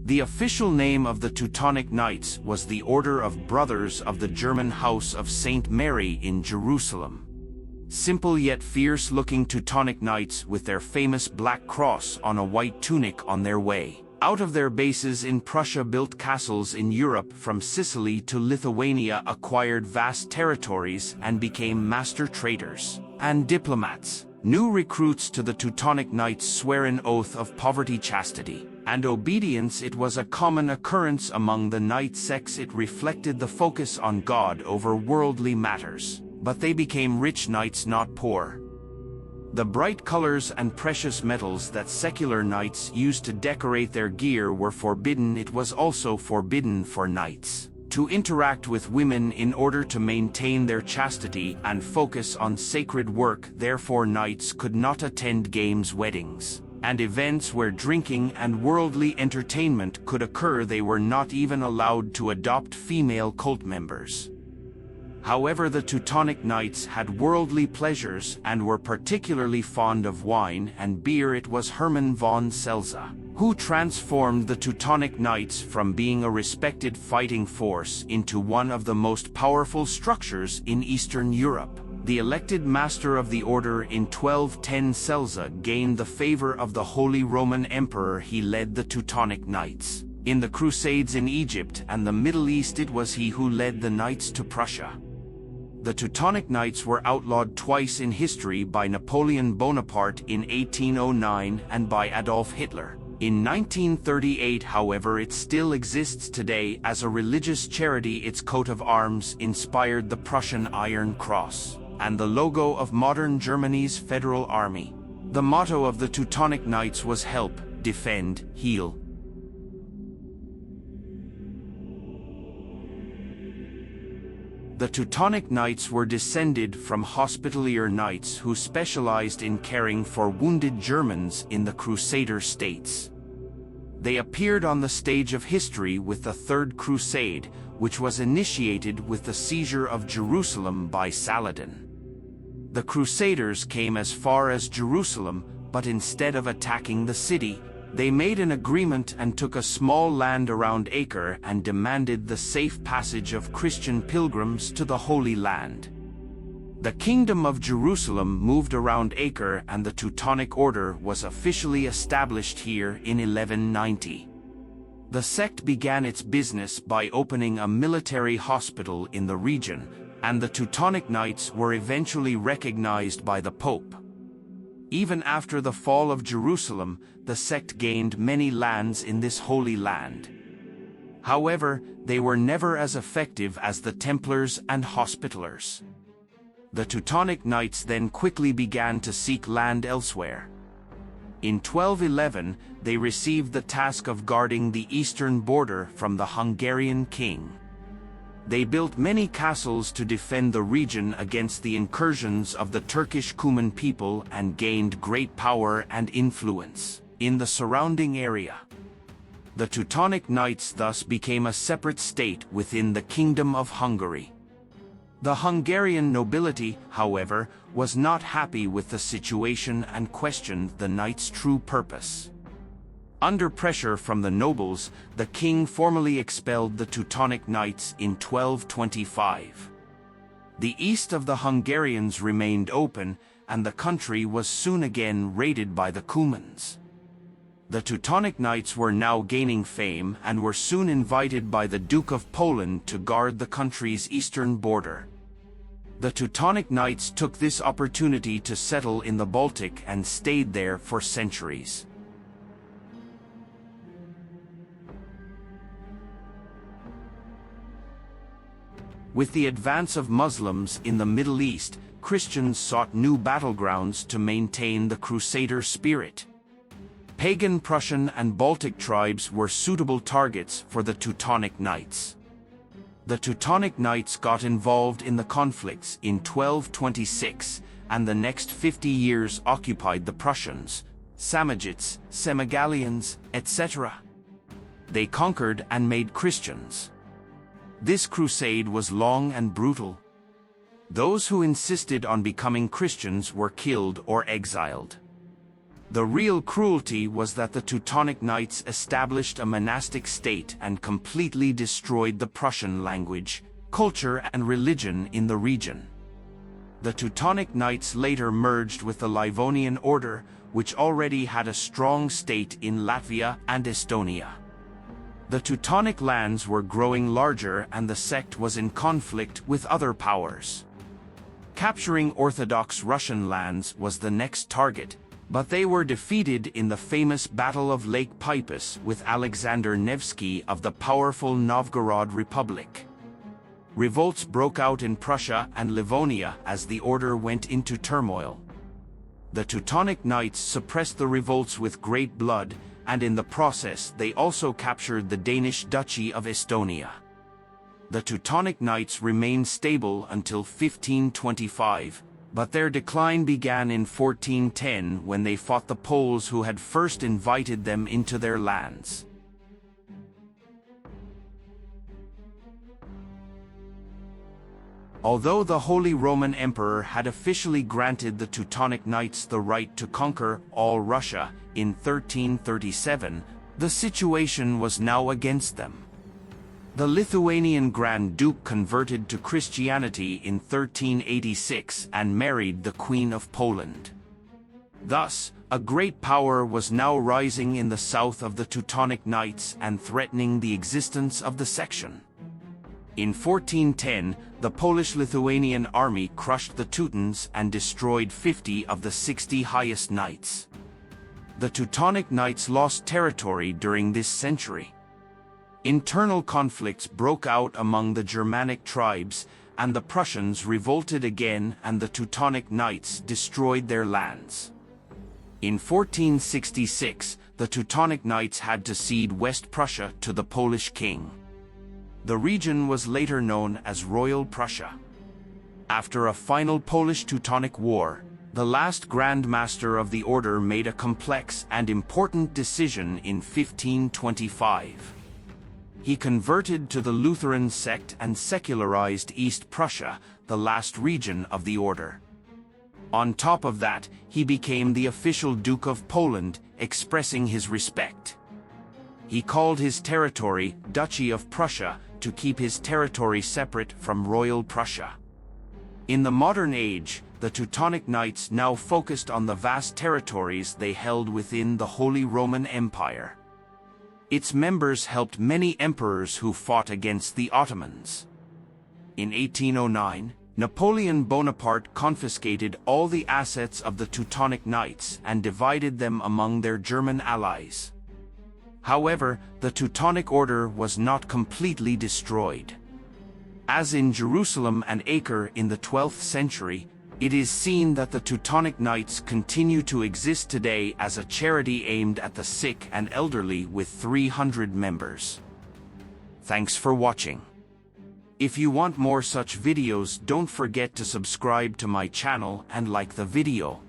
The official name of the Teutonic Knights was the Order of Brothers of the German House of St. Mary in Jerusalem. Simple yet fierce-looking Teutonic Knights with their famous black cross on a white tunic on their way out of their bases in Prussia, built castles in Europe from Sicily to Lithuania, acquired vast territories, and became master traders and diplomats. New recruits to the Teutonic Knights swear an oath of poverty, chastity, and obedience. It was a common occurrence among the knight sects. It reflected the focus on God over worldly matters. But they became rich knights, not poor. The bright colors and precious metals that secular knights used to decorate their gear were forbidden. It was also forbidden for knights to interact with women in order to maintain their chastity and focus on sacred work. Therefore, knights could not attend games, weddings, and events where drinking and worldly entertainment could occur. They were not even allowed to adopt female cult members. However, the Teutonic Knights had worldly pleasures and were particularly fond of wine and beer. It was Hermann von Seltzer who transformed the Teutonic Knights from being a respected fighting force into one of the most powerful structures in Eastern Europe. The elected master of the order in 1210, Seltzer gained the favor of the Holy Roman Emperor. He led the Teutonic Knights in the Crusades in Egypt and the Middle East. It was he who led the Knights to Prussia. The Teutonic Knights were outlawed twice in history, by Napoleon Bonaparte in 1809 and by Adolf Hitler in 1938. However, it still exists today as a religious charity. Its coat of arms inspired the Prussian Iron Cross and the logo of modern Germany's Federal Army. The motto of the Teutonic Knights was help, defend, heal. The Teutonic Knights were descended from Hospitalier Knights who specialized in caring for wounded Germans in the Crusader states. They appeared on the stage of history with the Third Crusade, which was initiated with the seizure of Jerusalem by Saladin. The Crusaders came as far as Jerusalem, but instead of attacking the city, they made an agreement and took a small land around Acre and demanded the safe passage of Christian pilgrims to the Holy Land. The Kingdom of Jerusalem moved around Acre, and the Teutonic Order was officially established here in 1190. The sect began its business by opening a military hospital in the region, and the Teutonic Knights were eventually recognized by the Pope. Even after the fall of Jerusalem, the sect gained many lands in this Holy Land. However, they were never as effective as the Templars and Hospitallers. The Teutonic Knights then quickly began to seek land elsewhere. In 1211, they received the task of guarding the eastern border from the Hungarian king. They built many castles to defend the region against the incursions of the Turkish Cuman people and gained great power and influence in the surrounding area. The Teutonic Knights thus became a separate state within the Kingdom of Hungary. The Hungarian nobility, however, was not happy with the situation and questioned the Knights' true purpose. Under pressure from the nobles, the king formally expelled the Teutonic Knights in 1225. The east of the Hungarians remained open, and the country was soon again raided by the Cumans. The Teutonic Knights were now gaining fame and were soon invited by the Duke of Poland to guard the country's eastern border. The Teutonic Knights took this opportunity to settle in the Baltic and stayed there for centuries. With the advance of Muslims in the Middle East, Christians sought new battlegrounds to maintain the Crusader spirit. Pagan Prussian and Baltic tribes were suitable targets for the Teutonic Knights. The Teutonic Knights got involved in the conflicts in 1226, and the next 50 years occupied the Prussians, Samajites, Semigallians, etc. They conquered and made Christians. This crusade was long and brutal. Those who insisted on becoming Christians were killed or exiled. The real cruelty was that the Teutonic Knights established a monastic state and completely destroyed the Prussian language, culture and religion in the region. The Teutonic Knights later merged with the Livonian Order, which already had a strong state in Latvia and Estonia. The Teutonic lands were growing larger and the sect was in conflict with other powers. Capturing Orthodox Russian lands was the next target, but they were defeated in the famous Battle of Lake Peipus with Alexander Nevsky of the powerful Novgorod Republic. Revolts broke out in Prussia and Livonia as the order went into turmoil. The Teutonic Knights suppressed the revolts with great blood, and in the process they also captured the Danish Duchy of Estonia. The Teutonic Knights remained stable until 1525, but their decline began in 1410 when they fought the Poles who had first invited them into their lands. Although the Holy Roman Emperor had officially granted the Teutonic Knights the right to conquer all Russia in 1337, the situation was now against them. The Lithuanian Grand Duke converted to Christianity in 1386 and married the Queen of Poland. Thus, a great power was now rising in the south of the Teutonic Knights and threatening the existence of the section. In 1410, the Polish-Lithuanian army crushed the Teutons and destroyed 50 of the 60 highest knights. The Teutonic Knights lost territory during this century. Internal conflicts broke out among the Germanic tribes, and the Prussians revolted again and the Teutonic Knights destroyed their lands. In 1466, the Teutonic Knights had to cede West Prussia to the Polish king. The region was later known as Royal Prussia. After a final Polish-Teutonic War, the last Grand Master of the order made a complex and important decision in 1525. He converted to the Lutheran sect and secularized East Prussia, the last region of the order. On top of that, he became the official Duke of Poland, expressing his respect. He called his territory Duchy of Prussia to keep his territory separate from Royal Prussia. In the modern age, the Teutonic Knights now focused on the vast territories they held within the Holy Roman Empire. Its members helped many emperors who fought against the Ottomans. In 1809, Napoleon Bonaparte confiscated all the assets of the Teutonic Knights and divided them among their German allies. However, the Teutonic Order was not completely destroyed. As in Jerusalem and Acre in the 12th century, it is seen that the Teutonic Knights continue to exist today as a charity aimed at the sick and elderly with 300 members. Thanks for watching. If you want more such videos, don't forget to subscribe to my channel and like the video.